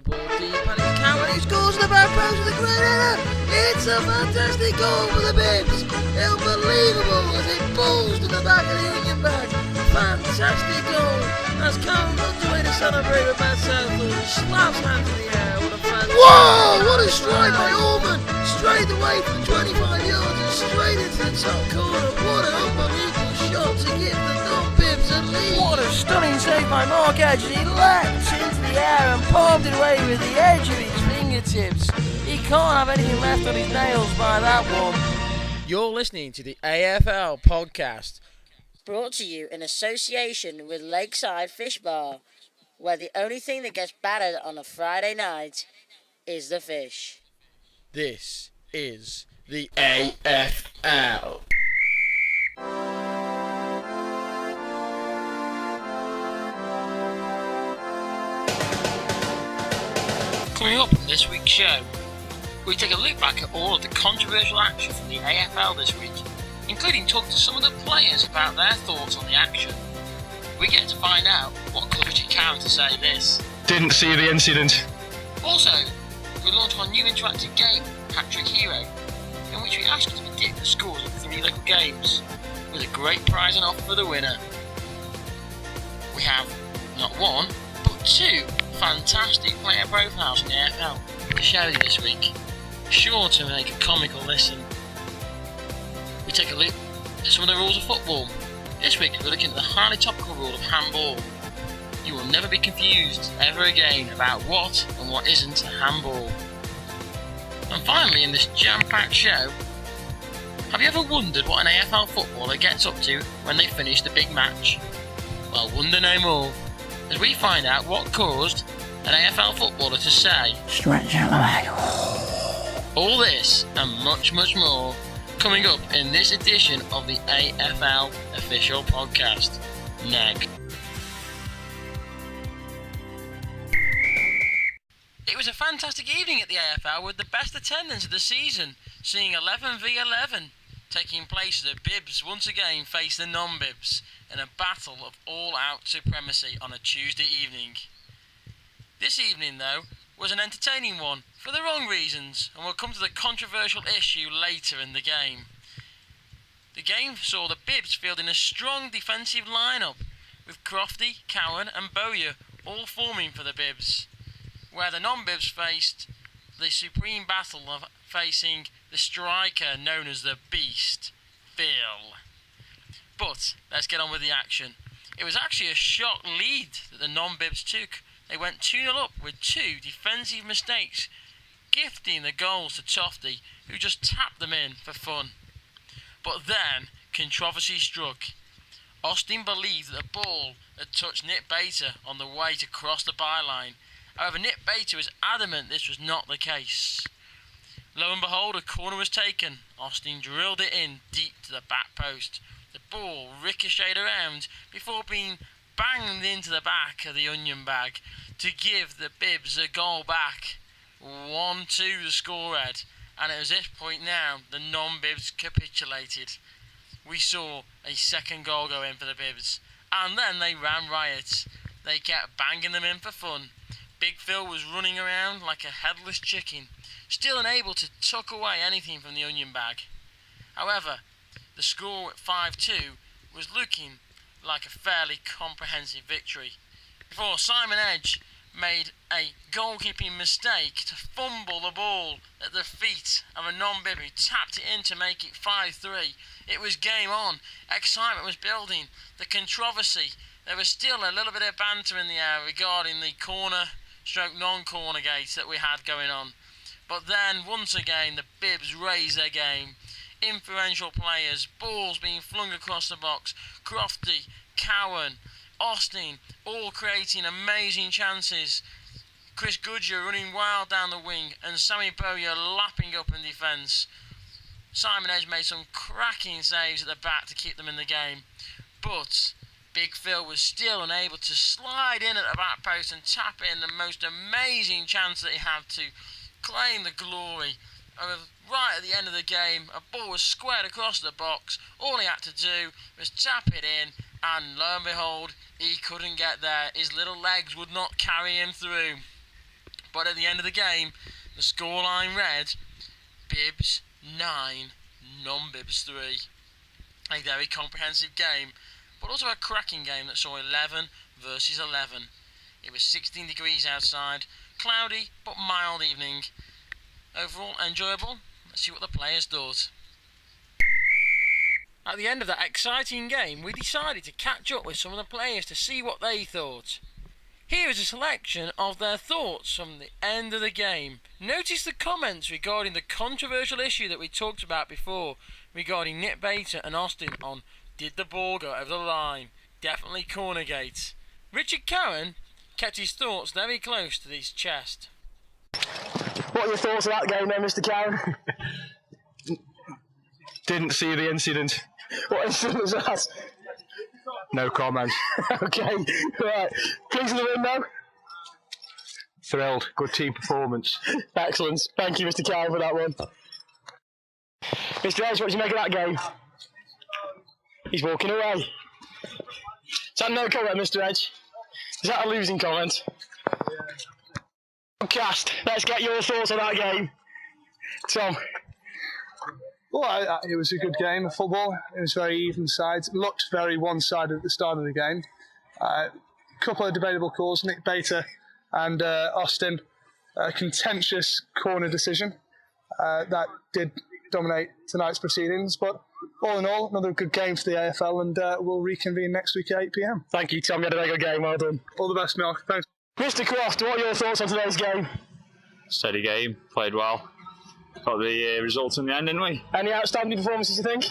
Ball deep and it's Cameron who scores the back post with a great header. It's a fantastic goal for the Bibs. Unbelievable as it balls to the back of the Union bag. Fantastic goal as Cameron runs away to celebrate with Matt Southall and slaps hands in the air. What a fantastic Whoa! What a strike by Orban! Straight away from 25 yards and straight into the top corner. What an unbelievable shot to give the non-Bibs a lead. What a stunning save by Mark Edge. He leapt into the air and palmed it away with the edge of his fingertips. He can't have anything left on his nails by that one. You're listening to the AFL Podcast. Brought to you in association with Lakeside Fish Bar, where the only thing that gets battered on a Friday night is the fish. This is the AFL. Coming up in this week's show, we take a look back at all of the controversial action from the AFL this week, including talking to some of the players about their thoughts on the action. We get to find out what caused Richard Cowan to say this. Didn't see the incident. Also, we launch our new interactive game, Patrick Hero, in which we ask you to predict the scores of 3 local games, with a great prize and offer for the winner. We have not one, but 2 fantastic player profiles in the AFL to share with you this week, sure to make a comical listen. We take a look at some of the rules of football. This week we're looking at the highly topical rule of handball. You will never be confused ever again about what and what isn't a handball. And finally, in this jam-packed show, have you ever wondered what an AFL footballer gets up to when they finish the big match? Well, wonder no more, as we find out what caused an AFL footballer to say, Stretch out the leg. all this and much, much more coming up in this edition of the AFL Official Podcast. Neg. It was a fantastic evening at the AFL with the best attendance of the season, seeing 11 v 11 taking place as the Bibs once again face the non-Bibs in a battle of all-out supremacy on a Tuesday evening. This evening, though, was an entertaining one for the wrong reasons, and we'll come to the controversial issue later in the game. The game saw the Bibs fielding a strong defensive lineup, with Crofty, Cowan and Bowyer all forming for the Bibs, where the non-Bibs faced the supreme battle of facing the striker known as the Beast, Phil. But let's get on with the action. It was actually a shock lead that the non-Bibs took. They went 2-0 up with 2 defensive mistakes, gifting the goals to Tofty, who just tapped them in for fun. But then controversy struck. Austin believed that the ball had touched Nick Bater on the way to cross the byline. However, Nick Bater was adamant this was not the case. Lo and behold, a corner was taken. Austin drilled it in deep to the back post. The ball ricocheted around before being banged into the back of the onion bag to give the Bibs a goal back. 1-2 the scorehead, and at this point now the non-Bibs capitulated. We saw a second goal go in for the Bibs, and then they ran riot. They kept banging them in for fun. Big Phil was running around like a headless chicken, still unable to tuck away anything from the onion bag. However, the score at 5-2 was looking like a fairly comprehensive victory, before Simon Edge made a goalkeeping mistake to fumble the ball at the feet of a non-Bib who tapped it in to make it 5-3. It was game on. Excitement was building. The controversy. There was still a little bit of banter in the air regarding the corner/non-corner gate that we had going on. But then, once again, the Bibs raised their game. Influential players, balls being flung across the box. Crofty, Cowan, Austin, all creating amazing chances. Chris Goodger running wild down the wing, and Sammy Bowyer lapping up in defence. Simon Edge made some cracking saves at the back to keep them in the game. But Big Phil was still unable to slide in at the back post and tap in the most amazing chance that he had to claim the glory. Right at the end of the game, a ball was squared across the box. All he had to do was tap it in, and lo and behold, he couldn't get there. His little legs would not carry him through. But at the end of the game, the scoreline read Bibs 9, non-Bibs 3. A very comprehensive game, but also a cracking game that saw 11 versus 11. It was 16 degrees outside, cloudy but mild evening. Overall enjoyable. Let's see what the players thought. At the end of that exciting game, we decided to catch up with some of the players to see what they thought. Here is a selection of their thoughts from the end of the game. Notice the comments regarding the controversial issue that we talked about before, regarding Nick Bater and Austin on did the ball go over the line? Definitely Cornergate. Richard Cowan kept his thoughts very close to his chest. What are your thoughts of that game then, Mr. Cowan? Didn't see the incident. What incident was that? No comment. Okay, right. Pleased with the win though? Thrilled. Good team performance. Excellent. Thank you, Mr. Cowan, for that one. Mr. Edge, what did you make of that game? He's walking away. Is that no comment, Mr. Edge? Is that a losing comment? Podcast, let's get your thoughts on that game. Tom? Well, it was a good game of football. It was very even sides. It looked very one-sided at the start of the game. A couple of debatable calls, Nick Bater and Austin. A contentious corner decision that did dominate tonight's proceedings. But all in all, another good game for the AFL, and we'll reconvene next week at 8 p.m. Thank you, Tom. You had a very good game. Well done. All the best, Milk. Thanks. Mr. Croft, what are your thoughts on today's game? Steady game, played well. Got the result in the end, didn't we? Any outstanding performances, you think?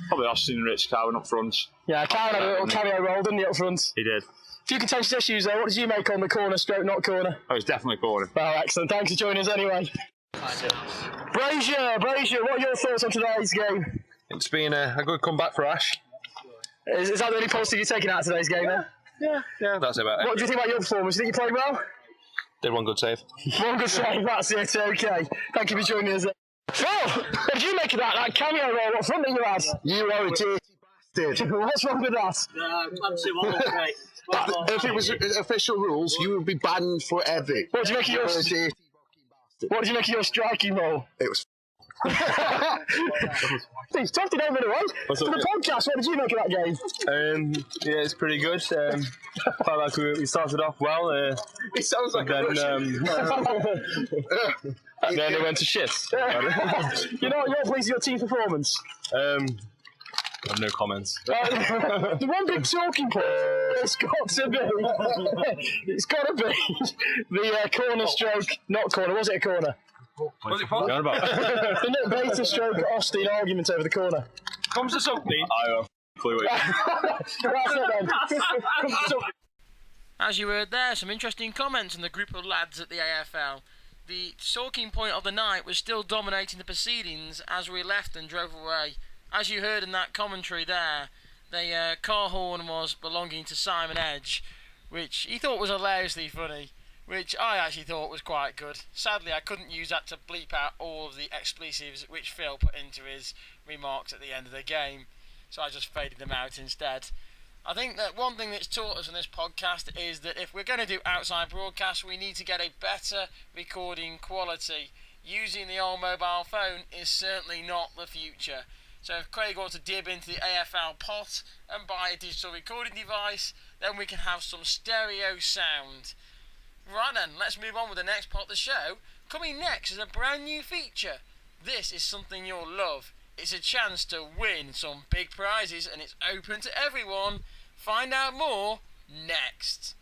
Probably Austin and Rich Cowan up front. Yeah, Cowan had a little cameo role, didn't he, up front? He did. A few contentious issues there. What did you make on the corner stroke, not corner? Oh, it's definitely corner. Well, excellent. Thanks for joining us anyway. Brazier, what are your thoughts on today's game? It's been a good comeback for Ash. Is that the only positive you're taking out of today's game then? Yeah, that's about it. What do you think about your performance? Do you think you played well? Did one good save. One good save, that's it, okay. Thank you for joining us. Phil, what did you make of that cameo roll up front that you had? You are a dirty bastard. What's wrong with that? If it was official rules, you would be banned forever. What did you make of your... You're a dirty fucking bastard. What did you make of your striking role? It was He's toughed it over the way. For the podcast, what did you make of that game? yeah, it's pretty good. Felt like we started off well. It sounds like and then it went to shit. You're pleased with your team performance? I have no comments. The one big talking point, it's got to be the corner stroke, not corner, was it a corner? What's it for? The Nick Bater stroke Austin argument over the corner. Comes to something. I have clue it. That's it then. As you heard there, some interesting comments from the group of lads at the AFL. The talking point of the night was still dominating the proceedings as we left and drove away. As you heard in that commentary there, the car horn was belonging to Simon Edge, which he thought was hilariously funny, which I actually thought was quite good. Sadly, I couldn't use that to bleep out all of the expletives which Phil put into his remarks at the end of the game, so I just faded them out instead. I think that one thing that's taught us in this podcast is that if we're going to do outside broadcasts, we need to get a better recording quality. Using the old mobile phone is certainly not the future. So if Craig wants to dib into the AFL pot and buy a digital recording device, then we can have some stereo sound. Right then, let's move on with the next part of the show. Coming next is a brand new feature. This is something you'll love. It's a chance to win some big prizes and it's open to everyone. Find out more next.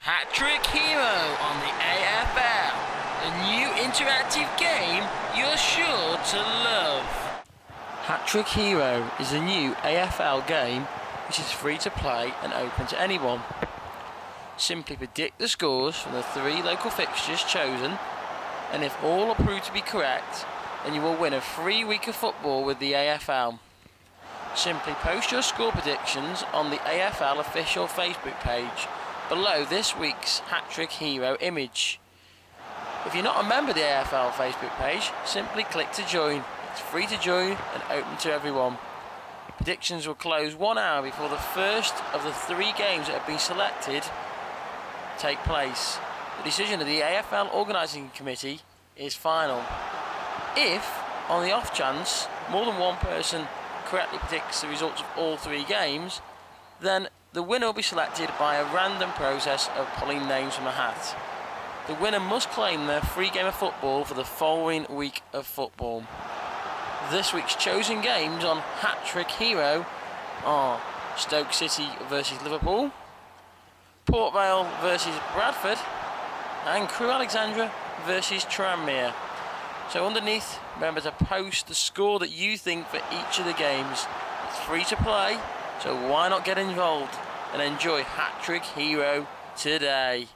Hat-Trick Hero on the AFL. A new interactive game you're sure to love. Hat-Trick Hero is a new AFL game which is free to play and open to anyone. Simply predict the scores from the 3 local fixtures chosen, and if all are proved to be correct, then you will win a free week of football with the AFL. Simply post your score predictions on the AFL official Facebook page below this week's Hat-Trick Hero image. If you're not a member of the AFL Facebook page, simply click to join. It's free to join and open to everyone. Predictions will close 1 hour before the first of the 3 games that have been selected take place. the decision of the AFL Organising Committee is final. If, on the off chance, more than one person correctly predicts the results of all 3 games, then the winner will be selected by a random process of pulling names from a hat. The winner must claim their free game of football for the following week of football. This week's chosen games on Hat Trick Hero are Stoke City versus Liverpool, Port Vale versus Bradford, and Crewe Alexandra versus Tranmere. So underneath, remember to post the score that you think for each of the games. It's free to play, so why not get involved and enjoy Hat Trick Hero today.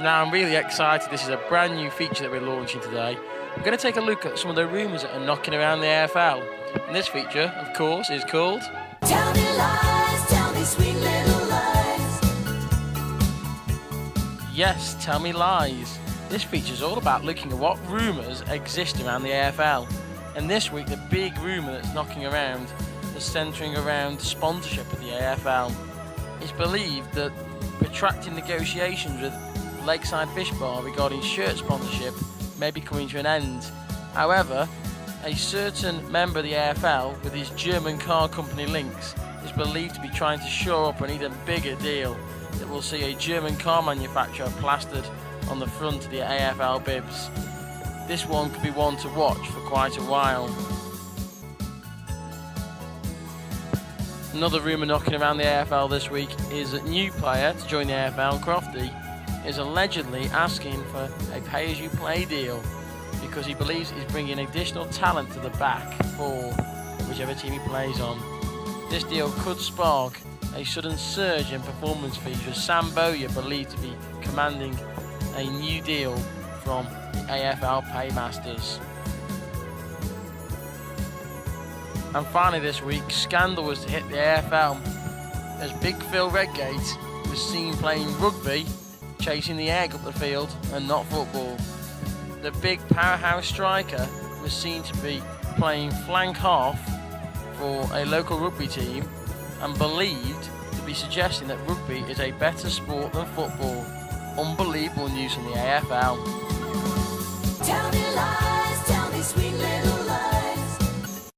Now I'm really excited. This is a brand new feature that we're launching today. We're going to take a look at some of the rumours that are knocking around the AFL. And this feature, of course, is called Tell me lies, tell me sweet little lies. Yes, Tell Me Lies. This feature is all about looking at what rumours exist around the AFL. And this week, the big rumour that's knocking around is centring around sponsorship of the AFL. It's believed that protracted negotiations with Lakeside Fish Bar regarding shirt sponsorship may be coming to an end. However, a certain member of the AFL with his German car company links is believed to be trying to shore up an even bigger deal that will see a German car manufacturer plastered on the front of the AFL bibs. This one could be one to watch for quite a while. Another rumour knocking around the AFL this week is that new player to join the AFL, Crofty, is allegedly asking for a pay-as-you-play deal because he believes he's bringing additional talent to the back for whichever team he plays on. This deal could spark a sudden surge in performance fees, with Sam Bowyer believed to be commanding a new deal from the AFL Paymasters. And finally this week, scandal was to hit the AFL as Big Phil Redgate was seen playing rugby, chasing the egg up the field and not football. The big powerhouse striker was seen to be playing flank half for a local rugby team and believed to be suggesting that rugby is a better sport than football. Unbelievable news from the AFL. Tell me lies, tell me sweet little lies.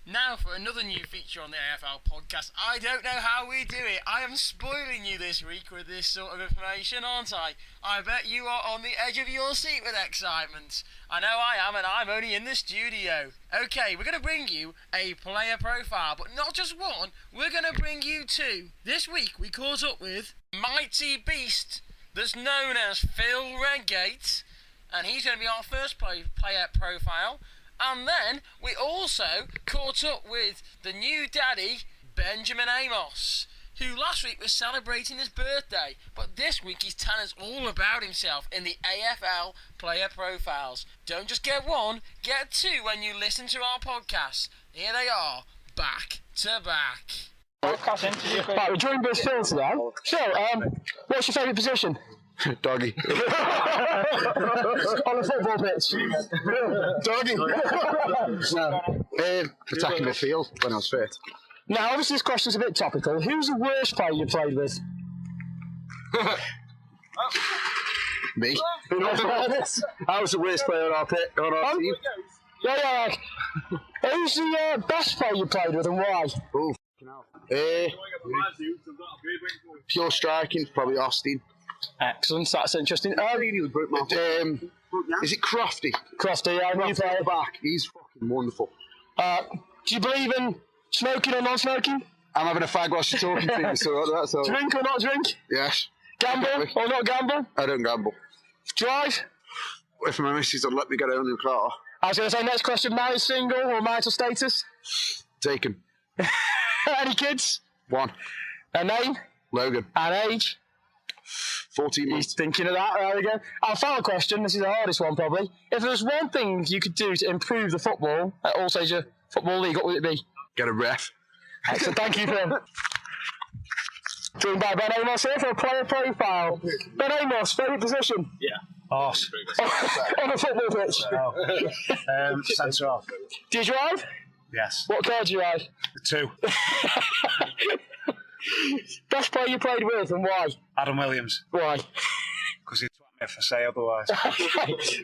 Now for another new feature on the AFL podcast. I don't know how we do it. I am spoiling you this week with this sort of information, aren't I? I bet you are on the edge of your seat with excitement. I know I am, and I'm only in the studio. Okay, we're going to bring you a player profile, but not just one, we're going to bring you 2. This week we caught up with mighty beast that's known as Phil Redgate, and he's going to be our first player profile. And then we also caught up with the new daddy, Benjamin Amos, who last week was celebrating his birthday, but this week he's telling us all about himself in the AFL player profiles. Don't just get 1, get 2 when you listen to our podcast. Here they are, back to back. Right, we're joined by Phil today. Phil, what's your favourite position? Doggy. On the football pitch? Doggy. Attacking the field when I was fit. Now, obviously this question's a bit topical. Who's the worst player you played with? Me. I was the worst player on our team. Yeah. Who's the best player you played with and why? Pure striking, probably Austin. Excellent, that's interesting. Is it Crofty? Crofty, yeah, new player. Back. He's fucking wonderful. Do you believe in smoking or non-smoking? I'm having a fag while she's talking to me, so that's all. Drink or not drink? Yes. Gamble or not gamble? I don't gamble. Drive? If my missus would let me get out in the car. I was going to say, next question, married, single or marital status? Taken. Any kids? 1. A name? Logan. And age? 14 months. He's thinking of that, there we go. Our final question, this is the hardest one probably. If there was one thing you could do to improve the football at Alsager Football League, what would it be? Get a ref. Excellent, thank you, Phil. Joined by Ben Amos here for a player profile. Ben Amos, favourite position? Yeah. Arse. On a football pitch? Centre half. Do you drive? Yes. What card do you have? 2. Best player you played with and why? Adam Williams. Why? Because he'd me if I say otherwise.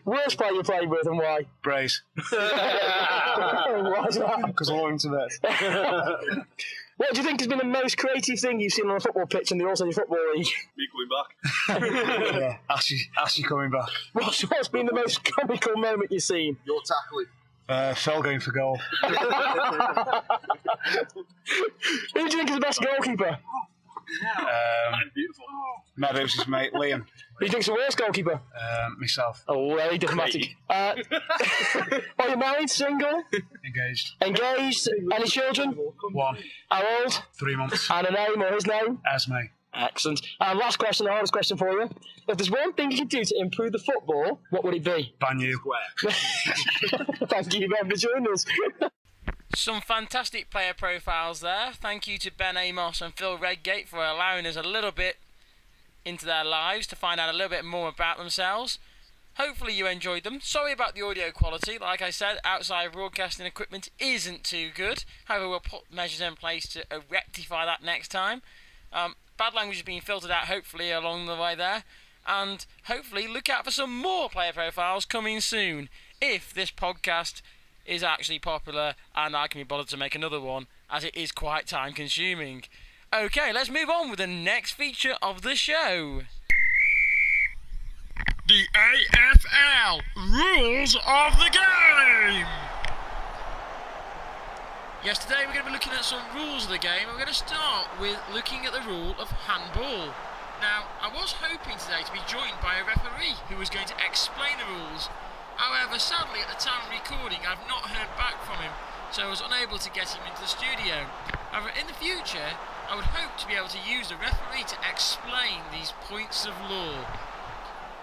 Worst player you played with and why? Brace. Why is that? Because I want him to miss. What do you think has been the most creative thing you've seen on a football pitch in the Alsager Football League? Me coming back. Yeah, Ashley coming back. What's been the most comical moment you've seen? Your tackling. Phil going for goal. Who do you think is the best goalkeeper? Beautiful. Meadows' mate, Liam. Who do you think's the worst goalkeeper? Myself. Oh, very diplomatic. Are you married, single? Engaged. Engaged? Any children? 1. How old? 3 months. And a name or his name? Esme. Excellent. And last question, the hardest question for you. If there's one thing you could do to improve the football, what would it be? Ban you. Thank you, Ben, for joining us. Some fantastic player profiles there. Thank you to Ben Amos and Phil Redgate for allowing us a little bit into their lives to find out a little bit more about themselves. Hopefully you enjoyed them. Sorry about the audio quality. Like I said, outside broadcasting equipment isn't too good. However, we'll put measures in place to rectify that next time. Bad language is being filtered out hopefully along the way there. And hopefully look out for some more player profiles coming soon. If this podcast is actually popular and I can be bothered to make another one, as it is quite time consuming. Okay, let's move on with the next feature of the show. The AFL Rules of the Game! Yes, today we're going to be looking at some rules of the game. We're going to start with looking at the rule of handball. Now, I was hoping today to be joined by a referee who was going to explain the rules. However, sadly, at the time of recording, I've not heard back from him, so I was unable to get him into the studio. However, in the future, I would hope to be able to use the referee to explain these points of law.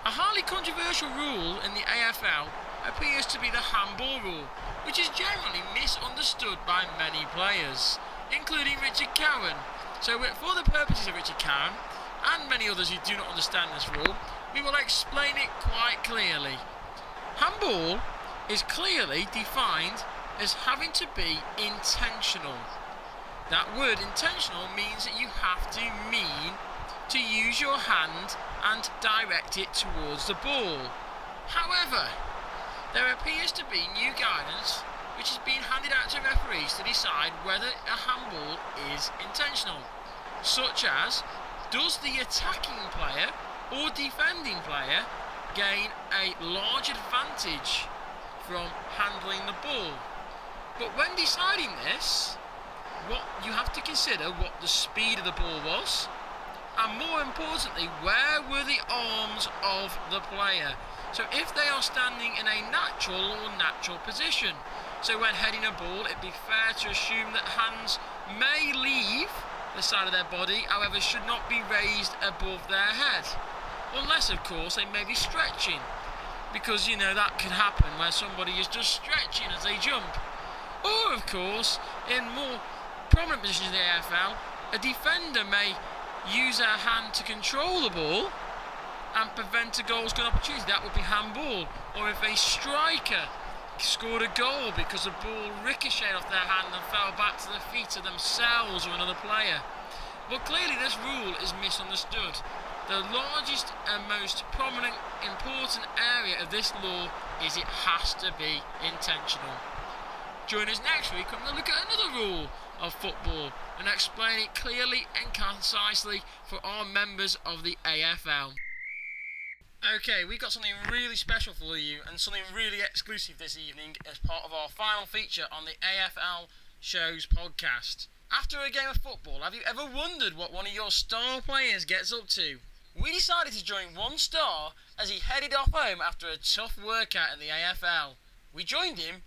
A highly controversial rule in the AFL appears to be the handball rule, which is generally misunderstood by many players, including Richard Cowan. So for the purposes of Richard Cowan, and many others who do not understand this rule, we will explain it quite clearly. Handball is clearly defined as having to be intentional. That word intentional means that you have to mean to use your hand and direct it towards the ball. However, there appears to be new guidance which is being handed out to referees to decide whether a handball is intentional, such as, does the attacking player or defending player gain a large advantage from handling the ball? But when deciding this, what you have to consider what the speed of the ball was, and more importantly, where were the arms of the player? So if they are standing in a natural position, so when heading a ball, it'd be fair to assume that hands may leave the side of their body, however should not be raised above their head, unless of course they may be stretching, because you know that could happen where somebody is just stretching as they jump. Or of course, in more prominent positions in the AFL, a defender may use their hand to control the ball and prevent a goal-scoring opportunity. That would be handball. Or if a striker scored a goal because the ball ricocheted off their hand and fell back to the feet of themselves or another player. But clearly this rule is misunderstood. The largest and most prominent, important area of this law is it has to be intentional. Join us next week when we'll look at another rule of football and explain it clearly and concisely for our members of the AFL. Okay, we've got something really special for you and something really exclusive this evening as part of our final feature on the AFL Shows podcast. After a game of football, have you ever wondered what one of your star players gets up to? We decided to join one star as he headed off home after a tough workout in the AFL. We joined him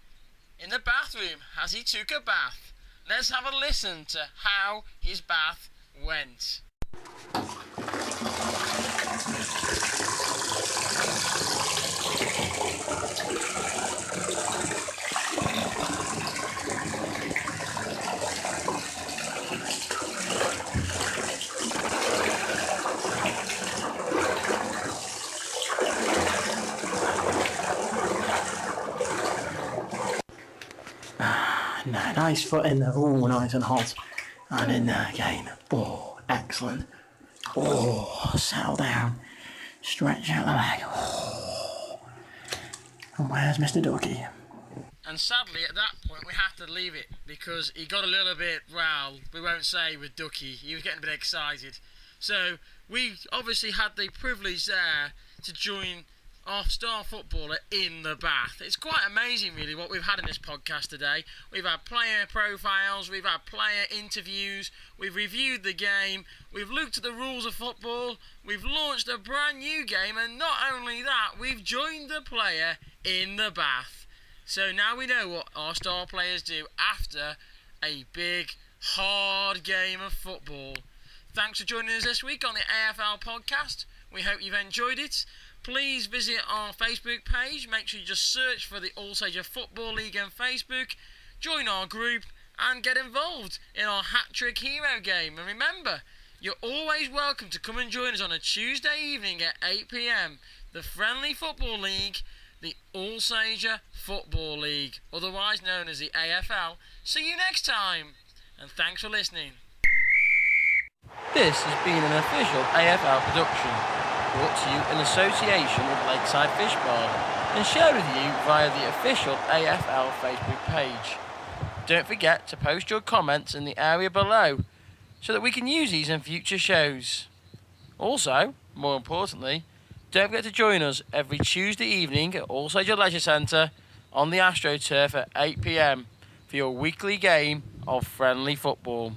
in the bathroom as he took a bath. Let's have a listen to how his bath went. No, nice footing, they're all nice and hot. And in there again. Oh, excellent. Oh, settle down. Stretch out the leg. Oh. And where's Mr. Ducky? And sadly, at that point, we have to leave it because he got a little bit, well, we won't say with Ducky, he was getting a bit excited. So we obviously had the privilege there to join our star footballer in the bath. It's quite amazing, really, what we've had in this podcast today. We've had player profiles, we've had player interviews, we've reviewed the game, we've looked at the rules of football, we've launched a brand new game, and not only that, we've joined the player in the bath. So now we know what our star players do after a big, hard game of football. Thanks for joining us this week on the AFL Podcast. We hope you've enjoyed it. Please visit our Facebook page. Make sure you just search for the Alsager Football League on Facebook. Join our group and get involved in our hat-trick hero game. And remember, you're always welcome to come and join us on a Tuesday evening at 8 p.m. The Friendly Football League, the Alsager Football League, otherwise known as the AFL. See you next time, and thanks for listening. This has been an official AFL production, brought to you in association with Lakeside Fish Bar, and shared with you via the official AFL Facebook page. Don't forget to post your comments in the area below, so that we can use these in future shows. Also, more importantly, don't forget to join us every Tuesday evening at Alsager Leisure Centre on the AstroTurf at 8 p.m. for your weekly game of friendly football.